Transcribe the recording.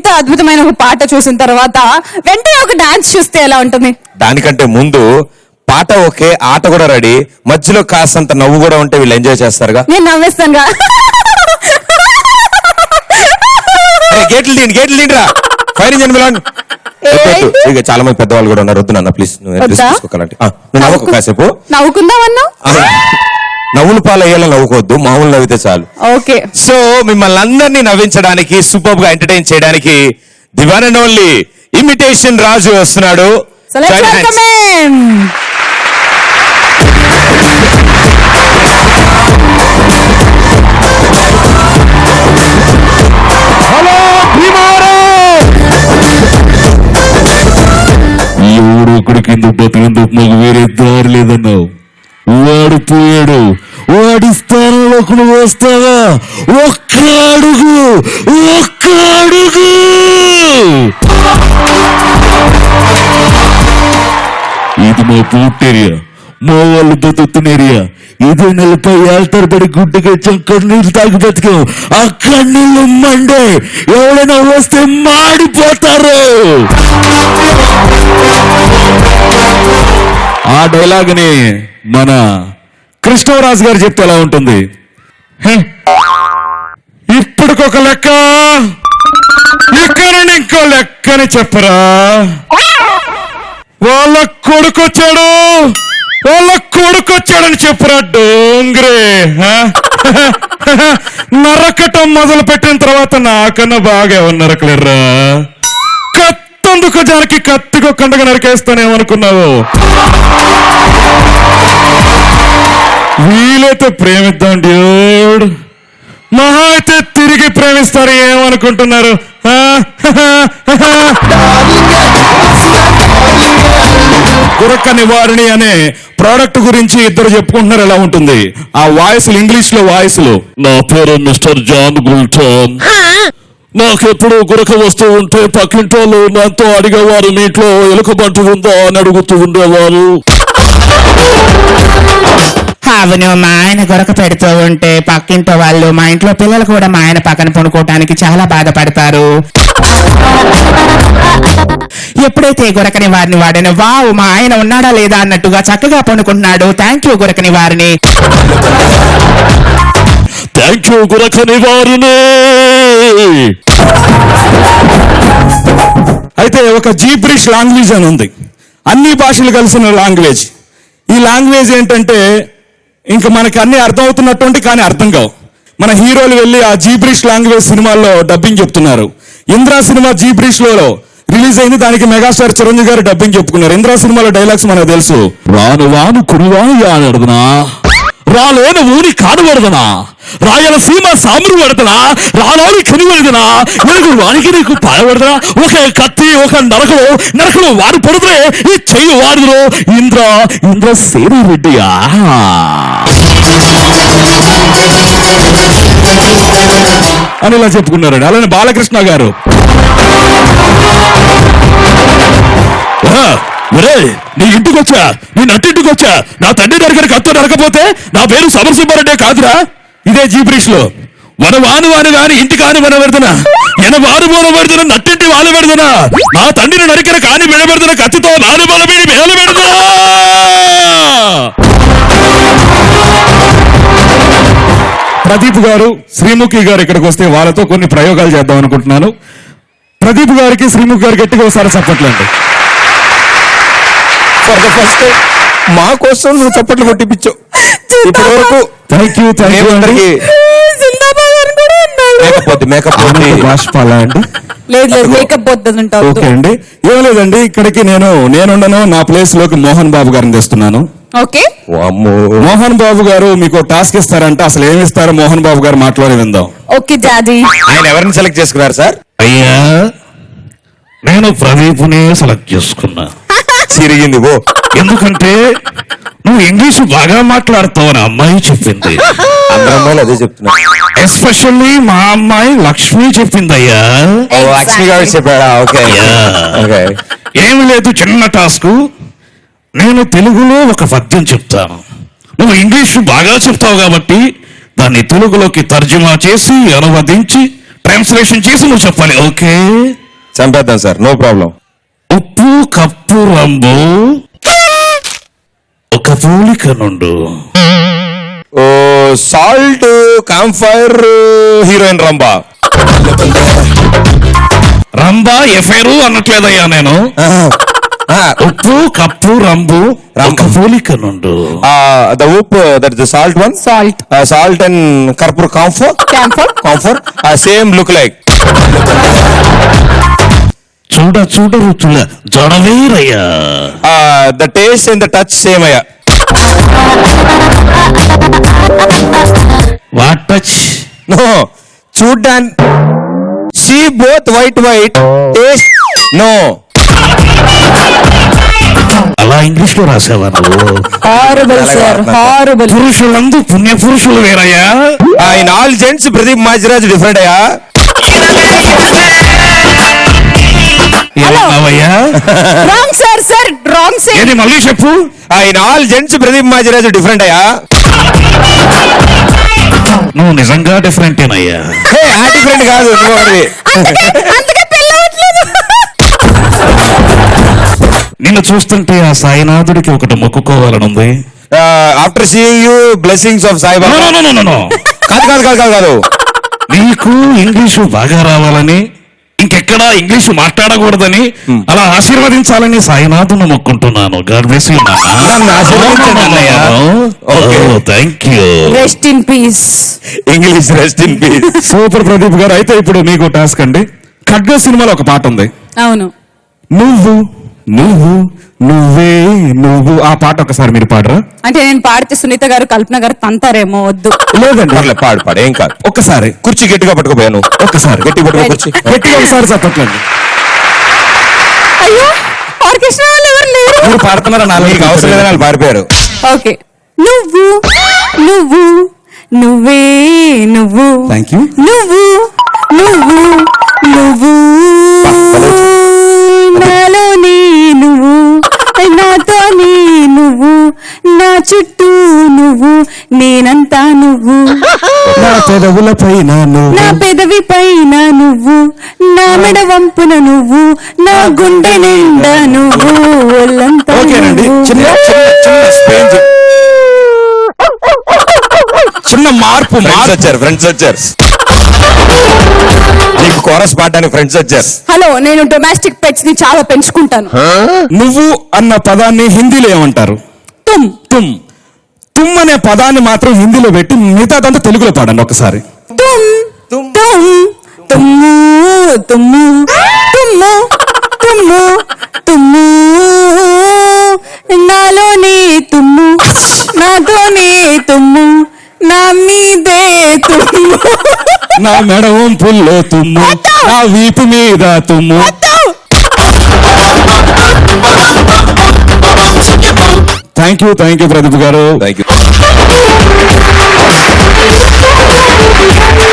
ఇంత అద్భుతమైన ఒక పాట చూసిన తర్వాత వెంటనే ఒక డాన్స్ చూస్తే ఎలా ఉంటుంది? దానికంటే ముందు పాట ఓకే, ఆట కూడా రెడీ, మధ్యలో కాస్తంత నవ్వు కూడా ఉంటే వీళ్ళు ఎంజాయ్ చేస్తారుగా. నేను నవ్వేస్తానుగా. గేట్లు తీయండిరా, ఫైర్ ఇంజన్ మిలాన్. ఇక చాలా మంది పెద్దవాళ్ళు కూడా ఉన్నారు, వద్దు నాన్న ప్లీజ్, నువ్వు తీసుకోవాలంటే నవ్వుకో కాసేపు. నవ్వుకుందామన్నా నవ్వులు పాలు అయ్యేలా నవ్వుకోవద్దు, మామూలు నవ్వితే చాలు. ఓకే. సో మిమ్మల్ని అందరినీ నవ్వించడానికి, సూపర్ గా ఎంటర్టైన్ చేయడానికి the one and only imitation Raju వస్తున్నాడు. ఎవడు ఒకటి కింద బతికిందుకు మాకు వేరే దారి లేదన్నావు. వాడు పోయాడు, వాడి స్థానంలో ఒకడు వస్తావా? ఒక్క అడుగు. ఇది మా పూర్తి ఏరియా, మా వాళ్ళు బతుకుతున్న ఏరియా. ఇదే నెలపై ఏళ్తారు గుడ్డుగా కన్నీళ్ళు తాగి బతికాం. ఆ కన్నీళ్ళు మండే, ఎవరైనా వస్తే మాడిపోతారు. ఆ డైలాగ్ ని మన కృష్ణరాజు గారు చెప్తే ఎలా ఉంటుంది? ఇప్పటికొక లెక్క, ఇక్కడ ఇంకో లెక్కని చెప్పరా? వాళ్ళ కొడుకొచ్చాడని చెప్పరా డోంగ్రే. నరకటం మొదలు పెట్టిన తర్వాత నాకన్నా బాగా ఎవరు నరకలేర్రా? కత్తందుకు జానికి కత్తికో కండగా నరికేస్తానేమనుకున్నావు? వీలైతే ప్రేమిద్దాం డ్యూడ్, మహా అయితే తిరిగి ప్రేమిస్తారు. ఏమనుకుంటున్నారు? గురక నివారణి అనే ప్రోడక్ట్ గురించి ఇద్దరు చెప్పుకుంటున్నారు. ఎలా ఉంటుంది ఆ వాయిస్లు? ఇంగ్లీష్ లో వాయిస్లు. నా పేరు మిస్టర్ జాన్ గుల్టన్. నాకెప్పుడు గురక వస్తూ ఉంటే పక్కింటి వాళ్ళు నాతో అడిగేవారు, మీ ఇంట్లో ఎలుకబంటి ఉందా అని అడుగుతూ ఉండేవారు. అవును, మా ఆయన గొరక పెడుతూ ఉంటే పక్కింటి వాళ్ళు, మా ఇంట్లో పిల్లలు కూడా మా ఆయన పక్కన పడుకోవటానికి చాలా బాధపడతారు. ఎప్పుడైతే గొరకని వారిని వాడాను, వావ్ మా ఆయన ఉన్నాడా లేదా అన్నట్టుగా చక్కగా పడుకుంటున్నాడు. థ్యాంక్ యూ గురకని వారిని. థ్యాంక్ యూ గురకని వారిని. అయితే ఒక జీబ్రిష్ లాంగ్వేజ్ అని ఉంది, అన్ని భాషలు కలిసిన లాంగ్వేజ్. ఈ లాంగ్వేజ్ ఏంటంటే ఇంకా మనకి అన్ని అర్థం అవుతున్నటువంటి కానీ అర్థం కావు. మన హీరోలు వెళ్ళి ఆ జీబ్రిష్ లాంగ్వేజ్ సినిమాల్లో డబ్బింగ్ చెప్తున్నారు. ఇంద్రా సినిమా జీబ్రిష్ లో రిలీజ్ అయింది, దానికి మెగాస్టార్ చిరంజీవి గారు డబ్బింగ్ చెప్పుకున్నారు. ఇంద్రా సినిమాలో డైలాగ్స్ మనకు తెలుసు. రాను వాను కురువాను యానడుదనా, రాలోని ఊరి కానువడదనా, రాయలసీమ సామురు పడదనా, రాలోని కనివడదనా, ఎలుగు వానికి నీకు పాయబడదనా, ఒక కత్తి ఒక నరకలు వాడు పడుతురే ఈ చెయ్యి వాడుదురు. ఇంద్ర సేరు రెడ్డియా అని ఇలా చెప్పుకున్నారండి. అలానే బాలకృష్ణ గారు నీ ఇంటికి వచ్చా, నీ నట్టింటికి వచ్చా, నా తండ్రి దగ్గర కత్తో నరకపోతే నా పేరు సమరసింహారెడ్డే కాదురా. ఇదే జీబ్రిష్ లో వాను గాని ఇంటి కాని మన పెడుతున్నా, వారు మూల పెడుతున్నా, నట్టింటి వాళ్ళ పెడుతున్నా, నా తండ్రిని నరికిన కాని మెడ పెడుతున్నా, కత్తితో నాను బల మీద మేల పెడుతున్నా. ప్రదీప్ గారు, శ్రీముఖి గారు ఇక్కడికి వస్తే వాళ్ళతో కొన్ని ప్రయోగాలు చేద్దాం అనుకుంటున్నాను. ప్రదీప్ గారికి, శ్రీముఖి గారికి గట్టిగా ఒకసారి చప్పట్లండి. ఫర్ ద ఫస్ట్ టైం మా కోసం నువ్వు చప్పట్లు కొట్టిపించావు ఇప్పటి వరకు. థ్యాంక్ యూ అందరికి. మేకప్ ఓకే అండి. ఏం లేదండి, ఇక్కడికి నేనుండను, నా ప్లేస్ లోకి మోహన్ బాబు గారిని తెస్తున్నాను. ఓకే, మోహన్ బాబు గారు మీకు టాస్క్ ఇస్తారంట. అసలు ఏమి ఇస్తారో మోహన్ బాబు గారు మాట్లాడి విందాం. Okay daddy. ఆయన ఎవరిని సెలెక్ట్ చేసుకున్నారు సార్? అయ్యా నేను ప్రదీప్నే సెలెక్ట్ చేసుకున్నా. సిరిగింది ఓ, ఎందుకంటే నువ్వు ఇంగ్లీష్ బాగా మాట్లాడతావు అని అమ్మాయి చెప్పింది. అందరు అమ్మాయిలు అదే చెప్తున్నారు. ఎస్పెషల్లీ మా అమ్మాయి లక్ష్మి చెప్పిందయ్యా. లక్ష్మి గారు చెప్పాడా? ఓకే. ఏమి లేదు, చిన్న టాస్క్. నేను తెలుగులో ఒక పద్యం చెప్తాను, నువ్వు ఇంగ్లీష్ బాగా చెప్తావు కాబట్టి దాన్ని తెలుగులోకి తర్జుమా చేసి అనువదించి ట్రాన్స్లేషన్ చేసి నువ్వు చెప్పాలి, ఓకే? చంపేద్దాం సార్, నో ప్రాబ్లం. ఉప్పు కప్పు రంబు ఒక పోలిక నుండు. Oh salt camphor heroine Rambha. Rambha affair అనట్లేదయ్యా నేను. ఉప్పు కప్పు రంబు ఒక పోలిక నుండు. ద ఉప్ that the salt one. Salt salt and కర్పూర్ camphor camphor same look like. చూడ చూడ రుచుల జడవేరయ్యా. The taste and the touch same అయ్యా. What touch? నో, చూడ్డాన్ see both white taste no. అలా ఇంగ్లీష్ లో రాసావా నువ్వు? Horrible sir, horrible. పురుషులందు పుణ్య పురుషులు వేరయ్యా. In all gents Pradeep Machiraj different అయ్యా. ఏమన్నావయ్యా? Wrong sir, sir wrong sir. ఏది మళ్ళీ చెప్పు. In all gents Pradeep Machiraj different అయ్యా. నువ్వు నిజంగా డిఫరెంటేనయ్యా. డిఫరెంట్ కాదు నువ్వు అన్నది. అందుకే పెళ్ళవట్లేదు. నిన్ను చూస్తుంటే ఆ సాయినాథుడికి ఒకటి మొక్కుకోవాలనుంది. After seeing you blessings of Saibaba. No, no, no, no, no. కాదు నీకు ఇంగ్లీషు బాగా రావాలని, ఇంకెక్కడా ఇంగ్లీషు మాట్లాడకూడదని అలా ఆశీర్వదించాలని సాయినాథుని మొక్కుంటున్నాను. God bless you. Thank you. Rest in peace. English rest in peace. Super Pradeep garu. అయితే ఇప్పుడు మీకు టాస్క్ అండి. ఖడ్గ సినిమాలో ఒక పాట ఉంది, అవును. నువ్వు నువ్వు నువ్వే నువ్వు. ఆ పాట ఒకసారి మీరు పాడరా? అంటే నేను పాడితే సునీత గారు కల్పన గారు తంతారేమో, వద్దు. లేదండి, పర్లేదు, పాడు ఏం కాదు. ఒక్కసారి కుర్చీ గట్టిగా పట్టుకోపోయాను. ఒక్కసారి గట్టి పట్టుకో కుర్చీ. గట్టిగా ఒకసారి చెప్పట్లండి. అయ్యో, ఆర్కెస్ట్రా వాళ్ళు ఎవరు లేరు. మీరు పాడుతున్నారా? మీకు అవసరం లేదని వాళ్ళు పారిపోయారు. ఓకే. నువ్వు నువ్వు నువ్వే నువ్వు. Thank you. నువ్వు నువ్వు నువ్వు నాలోనే నువ్వు, నాతో నువ్వు, నా చుట్టూ నువ్వు, నేనంతా నువ్వు. నా పెదవుల పైన నువ్వు, నా పెదవి పైన నువ్వు, నా మెడ వంపున నువ్వు, నా గుండె నిండా నువ్వు, ఒళ్ళంతా ఓకేనండి. చిన్న చిన్న మార్పు. ఫ్రెండ్స్ వచ్చారు. నీకు కోరస్ పాడడానికి ఫ్రెండ్స్ వచ్చారు. హలో, నేను డొమెస్టిక్ పెట్స్ ని చాలా పెంచుకుంటాను. నువ్వు అన్న పదాన్ని హిందీలో ఏమంటారు? తుమ్. తుమ్. తుమ్ అనే పదాన్ని మాత్రం హిందీలో పెట్టి మిగతాదంతా తెలుగులో పాడండి ఒకసారి. తుమ్ తుమ్ తుమ్ము తుమ్ము తుమ్ము తుమ్ము తుమ్ము, నాలోనే తుమ్ము, నాతోనే తుమ్ము, నా మీదే తుమ్ము, నా మెడ వంపుల్లో తుమ్ము, నా వీపు మీద తుమ్ము. థ్యాంక్ యూ ప్రదీప్ గారు. Thank you.